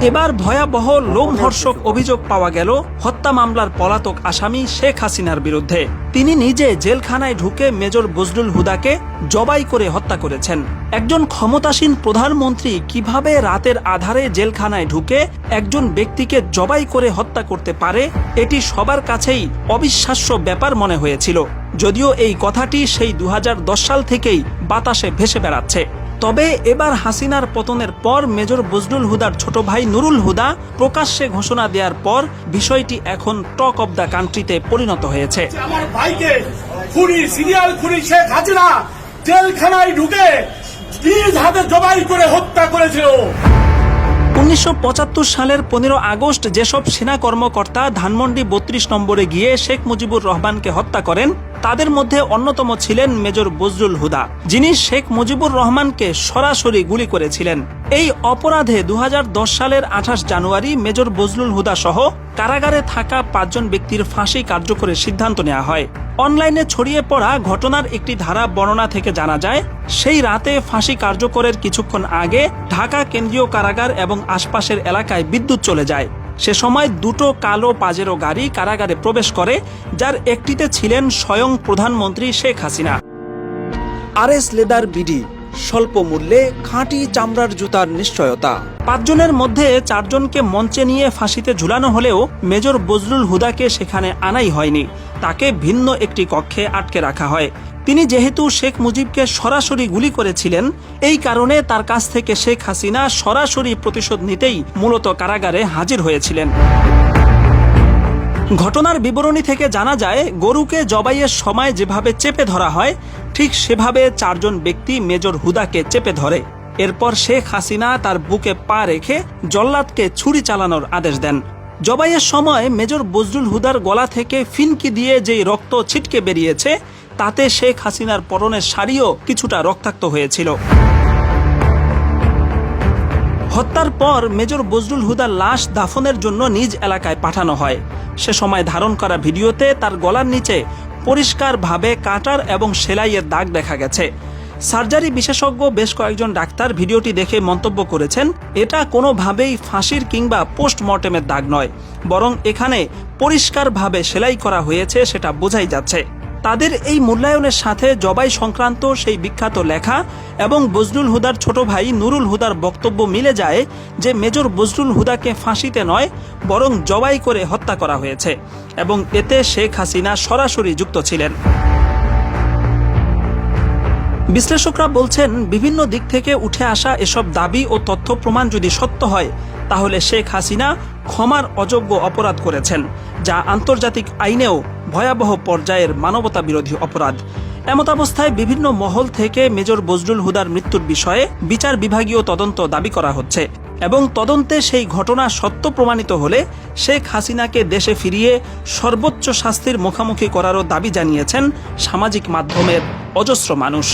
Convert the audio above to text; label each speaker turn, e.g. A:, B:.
A: এবার ভয়াবহ লোমহর্ষক অভিযোগ পাওয়া গেল হত্যা মামলার পলাতক আসামি শেখ হাসিনার বিরুদ্ধে। তিনি নিজে জেলখানায় ঢুকে মেজর বজলুল হুদাকে জবাই করে হত্যা করেছেন। একজন ক্ষমতাসীন প্রধানমন্ত্রী কিভাবে রাতের আধারে জেলখানায় ঢুকে একজন ব্যক্তিকে জবাই করে হত্যা করতে পারে, এটি সবার কাছেই অবিশ্বাস্য ব্যাপার মনে হয়েছিল। যদিও এই কথাটি সেই 2010 সাল থেকেই বাতাসে ভেসে বেড়াচ্ছে। তবে এবার হাসিনার পতনের পর মেজর বজলুল হুদার ছোট ভাই নুরুল হুদা প্রকাশ্যে ঘোষণা দেওয়ার পর বিষয়টি এখন টক অব দ্য কান্ট্রিতে পরিণত হয়েছে।
B: আমার ভাইকে খুনি, সিরিয়াল খুনি শেখ হাসিনা জেলখানায় ঢুকে নিজ হাতে জবাই করে হত্যা করেছিল।
A: 1975 সালের 15 আগস্ট যেসব সেনা কর্মকর্তা ধানমন্ডি 32 নম্বরে গিয়ে শেখ মুজিবুর রহমানকে হত্যা করেন, তাদের মধ্যে অন্যতম ছিলেন মেজর বজলুল হুদা, যিনি শেখ মুজিবুর রহমানকে সরাসরি গুলি করেছিলেন। এই অপরাধে 2010 সালের 28 জানুয়ারি মেজর বজলুল হুদা সহ কারাগারে থাকা 5 জন ব্যক্তির ফাঁসি কার্যকরের সিদ্ধান্ত নেওয়া হয়। অনলাইনে ছড়িয়ে পড়া ঘটনার একটি ধারা বর্ণনা থেকে জানা যায়, সেই রাতে ফাঁসি কার্যকরের কিছুক্ষণ আগে ঢাকা কেন্দ্রীয় কারাগার এবং আশপাশের এলাকায় বিদ্যুৎ চলে যায়। সে সময় দুটো কালো পাজেরো গাড়ি কারাগারে প্রবেশ করে, যার একটিতে ছিলেন স্বয়ং প্রধানমন্ত্রী Sheikh Hasina. RS leather BD, স্বল্প মূল্যে খাঁটি চামড়ার জুতার নিশ্চয়তা। 5 জনের মধ্যে 4 জনকে মঞ্চে নিয়ে ফাঁসিতে ঝুলানো হলেও মেজর বজলুল হুদাকে সেখানে আনাই হয়নি। তাকে ভিন্ন একটি কক্ষে আটকে রাখা হয়। তিনি যেহেতু শেখ মুজিবকে সরাসরি গুলি করেছিলেন, এই কারণে তার কাছ থেকে শেখ হাসিনা সরাসরি প্রতিশোধ নিতেই মূলত কারাগারে হাজির হয়েছিলেন। ঘটনার বিবরণী থেকে জানা যায়, গরুকে জবাইয়ের সময় যেভাবে চেপে ধরা হয়, ঠিক সেভাবে 4 জন ব্যক্তি মেজর হুদাকে চেপে ধরে। এরপর শেখ হাসিনা তার বুকে পা রেখে জল্লাদকে ছুরি চালানোর আদেশ দেন। জবাইয়ের সময় মেজর বজলুল হুদার গলা থেকে ফিনকি দিয়ে যেই রক্ত ছিটকে বেরিয়েছে, তাতে শেখ হাসিনার পরনের শাড়িও কিছুটা রক্তাক্ত হয়েছিল। হত্যার পর মেজর বজলুল হুদার লাশ দাফনের জন্য নিজ এলাকায় পাঠানো হয়। সে সময় ধারণ করা ভিডিওতে তার গলার নিচে পরিষ্কারভাবে কাটার এবং সেলাইয়ের দাগ দেখা গেছে। সার্জারি বিশেষজ্ঞ বেশ কয়েকজন ডাক্তার ভিডিওটি দেখে মন্তব্য করেছেন, এটা কোনোভাবেই ফাঁসির কিংবা পোস্টমর্টেমের দাগ নয়, বরং এখানে পরিষ্কারভাবে সেলাই করা হয়েছে, সেটা বোঝাই যাচ্ছে। তাদের এই মূল্যায়নের সাথে জবাই সংক্রান্ত সেই বিখ্যাত লেখা এবং বজলুল হুদার ছোট ভাই নুরুল হুদার বক্তব্য মিলে যায় যে মেজর বজলুল হুদাকে ফাঁসিতে নয়, বরং জবাই করে হত্যা করা হয়েছে এবং এতে শেখ হাসিনা সরাসরি যুক্ত ছিলেন। বিশ্লেষকরা বলছেন, বিভিন্ন দিক থেকে উঠে আসা এসব দাবি ও তথ্য প্রমাণ যদি সত্য হয়, তাহলে শেখ হাসিনা ক্ষমার অযোগ্য অপরাধ করেছেন, যা আন্তর্জাতিক আইনেও ভয়াবহ পর্যায়ের মানবতা বিরোধী অপরাধ। এমতাবস্থায় বিভিন্ন মহল থেকে মেজর বজলুল হুদার মৃত্যুর বিষয়ে বিচার বিভাগীয় তদন্ত দাবি করা হচ্ছে এবং তদন্তে সেই ঘটনা সত্য প্রমাণিত হলে শেখ হাসিনাকে দেশে ফিরিয়ে সর্বোচ্চ শাস্তির মুখোমুখি করারও দাবি জানিয়েছেন সামাজিক মাধ্যমের অজস্র মানুষ।